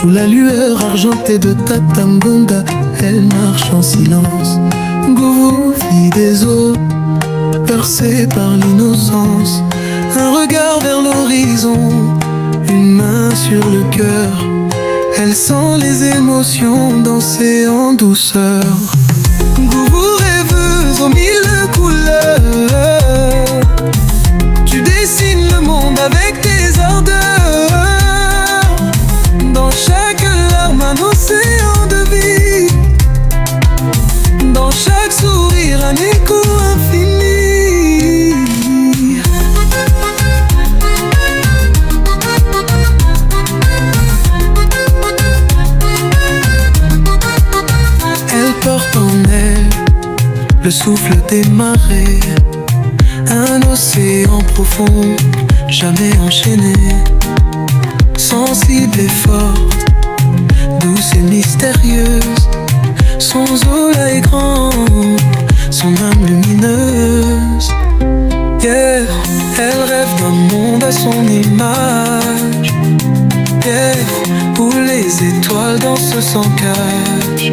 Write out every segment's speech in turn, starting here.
Sous la lueur argentée de ta tambunga, elle marche en silence. Gouvou, fille des eaux, percée par l'innocence. Un regard vers l'horizon, une main sur le cœur. Elle sent les émotions danser en douceur. Gouvou, rêveuse aux mille couleurs, tu dessines le monde avec tes ardeurs. Dans chaque larme un océan de vie, dans chaque sourire un écho infini. Elle porte en elle le souffle des marées, un océan profond, jamais enchaîné. Sensible et forte, douce et mystérieuse, son eau-là est grand, son âme lumineuse. Yeah, elle rêve d'un monde à son image. Yeah, où les étoiles dansent sans cage.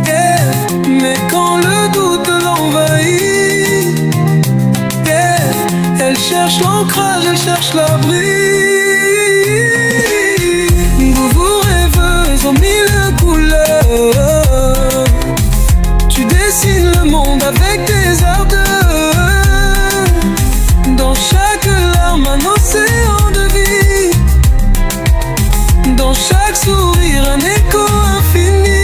Yeah, mais quand le doute l'envahit, yeah, elle cherche l'ancrage, elle cherche l'abri. Gouvou, rêveuse aux mille couleurs, tu dessines le monde avec tes ardeurs. Dans chaque larme un océan de vie, dans chaque sourire un écho infini.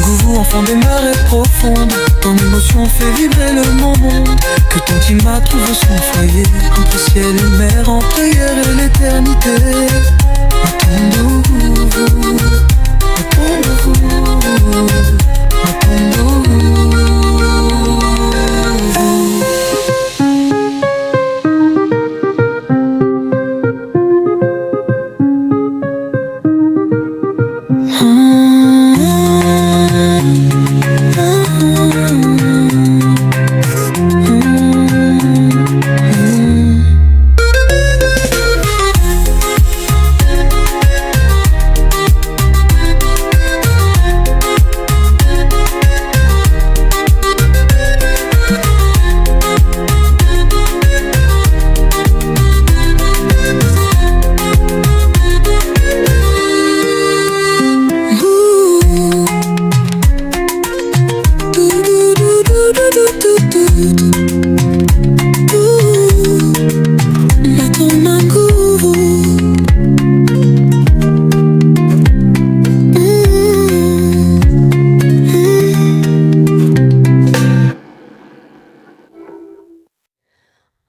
Gouvou, enfant des marais profondes, ton émotion fait vibrer le monde. Que ton climat trouve son foyer, entre ciel et mer, en prière et l'éternité. Attendons-vous, attendons-vous, attendons-vous.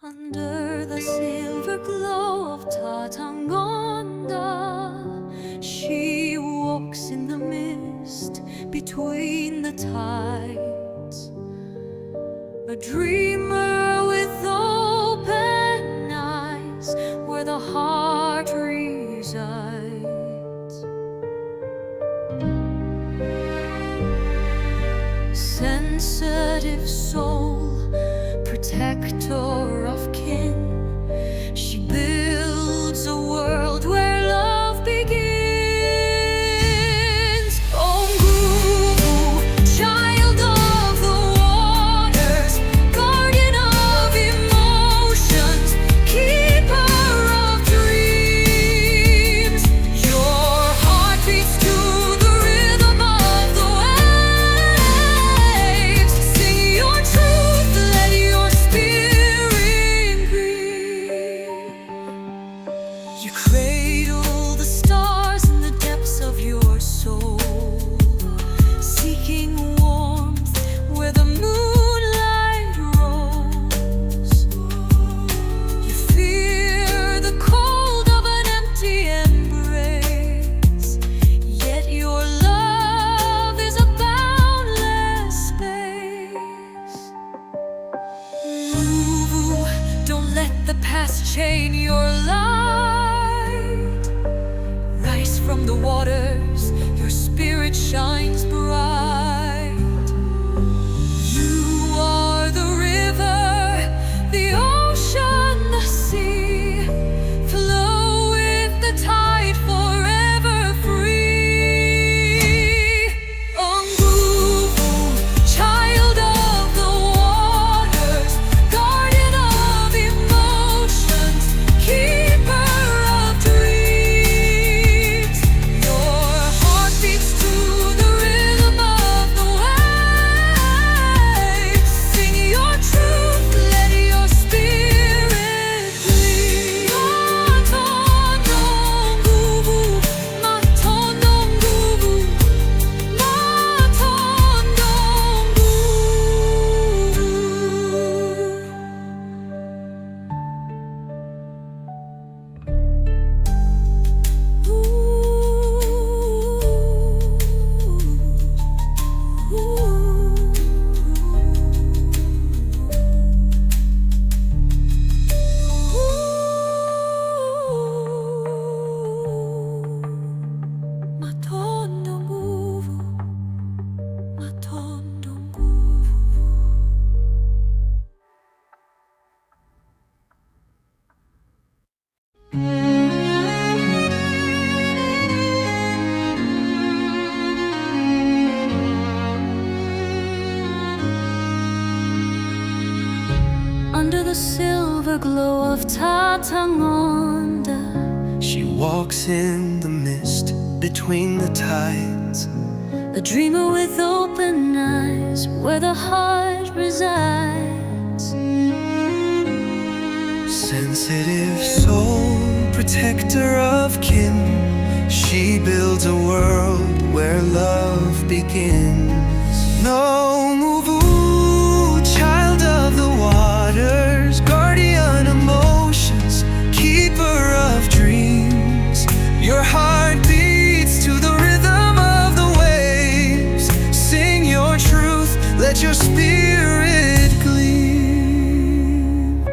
Under the silver glow of Tatangonda, she walks in the mist between the tides. A dreamer with open eyes, where the heart resides. Sensitive soul, protector of kin, she builds a world where love begins. Oh, Gouvou, child of the waters, guardian of emotions, keeper of dreams. Your heart beats to the rhythm of the waves. Sing your truth, let your spirit breathe. You cradle the stars in the depths of your soul, seeking warmth where the moonlight rolls. You fear the cold of an empty embrace, yet your love is a boundless space. Gouvou, don't let the past chain your light. Rise from the waters, your spirit shines bright. You are the river, the ocean, the sea. Flow with under the silver glow of Tatangonda. She walks in the mist between the tides, A dreamer with open eyes, where the heart resides. sensitive soul, protector of kin. She builds a world where love begins. No Muvu, child of the waters, guardian emotions, keeper of dreams. Your heart beats to the rhythm of the waves. Sing your truth, let your spirit gleam.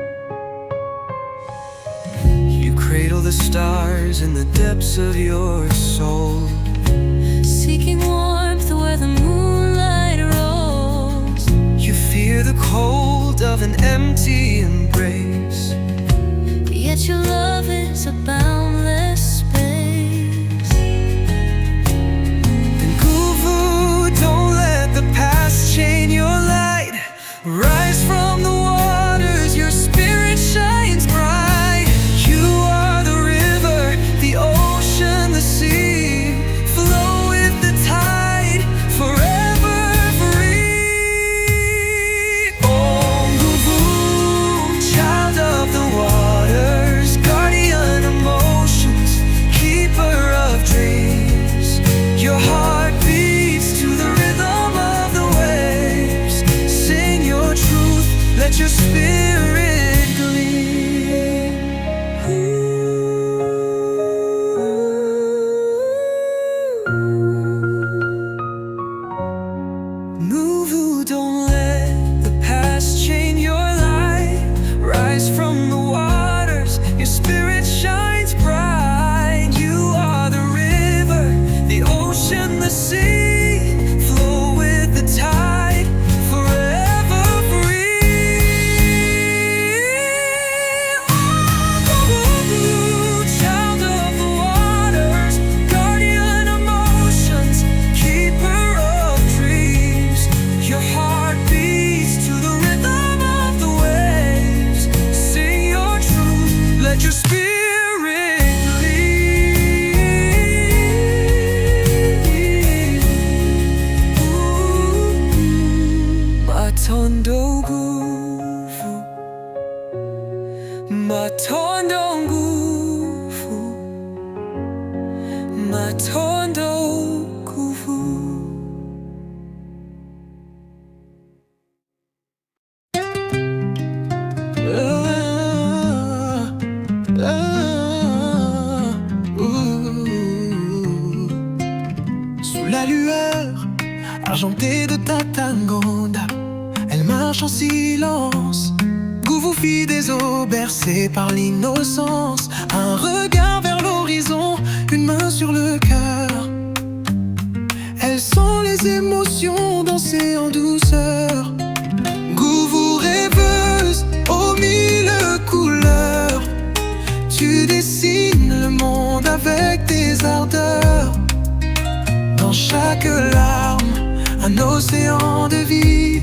You cradle the stars in the depths of your soul, Seeking warmth where the moonlight rolls. you fear the cold of an empty embrace. Yet your love is a boundless space. And Guvu, don't let the past chain your light. Rise from the waters, your spirit shines bright. You are the river, the ocean, the sea. Flow with the tide, forever free. Oh Guvu, child of the waters, guardian emotions, keeper of dreams. Your heart beats to the rhythm of the waves. Sing your truth, let your spirit gleam. Nuvu, don't let the past chain your light. Rise from the waters, your spirit shines bright. You are the river, the ocean, the sea. Flow with the tide, forever free. Oh, child of the waters, guardian emotions, keeper of dreams. Your heart beats to the rhythm of the waves. Sing your truth, let your spirit lead. Matondo Guvu, Matondo Guvu, Matondo Guvu. Sous la lueur argentée de Tatangonda, elle marche en silence. Guvu, fille des eaux, bercée par l'innocence. Un regard vers l'horizon, une main sur le cœur. Elle sent les émotions danser en douceur. Guvu, rêveuse aux mille couleurs, tu dessines le monde avec tes ardeurs. Dans chaque larme, un océan de vie.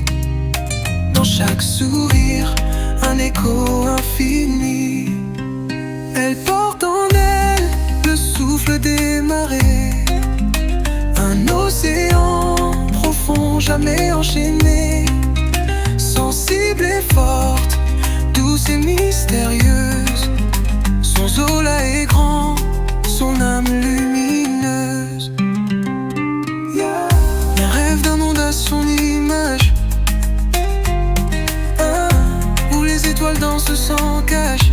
Dans chaque sourire, un écho infini. Elle porte en elle le souffle des marées, un océan profond, jamais enchaîné. Sensible et forte, douce et mystérieuse, son zola est grand, son âme lumineuse. Un rêve d'un monde à son image, où les étoiles dansent sans cage.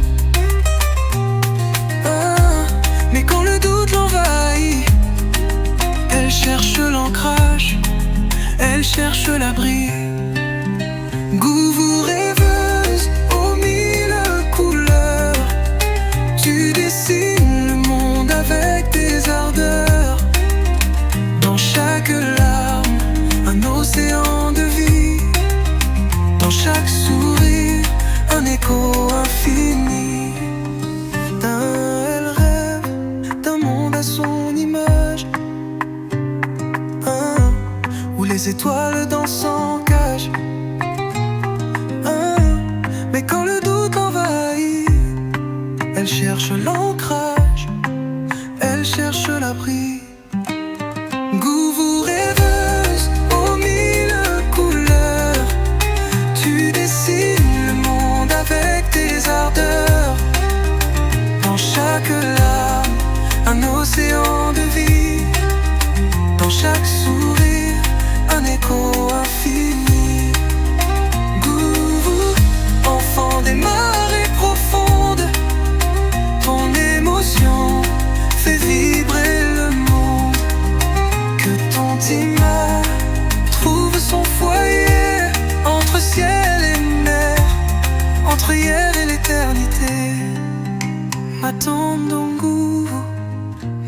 Mais quand le doute l'envahit, elle cherche l'ancrage, elle cherche l'abri. Guvu, rêveuse aux mille couleurs, tu dessines le monde avec tes ardeurs. Dans chaque larme, un océan de vie. Dans chaque sourire, un écho infini. Elle rêve d'un monde à son image, où les étoiles dansent en cage. cherche l'ancrage, elle cherche l'abri. Gouvou rêveuse aux mille couleurs, tu dessines le monde avec tes ardeurs. Dans chaque larme, un océan de vie. Dans chaque sourire, un écho infini. Gouvou, enfant des marées profondes, ton émotion fait vibrer le monde. Que ton Tima trouve son foyer entre ciel et mer, entre hier et l'éternité. M'attends Gouvou,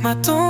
m'attends.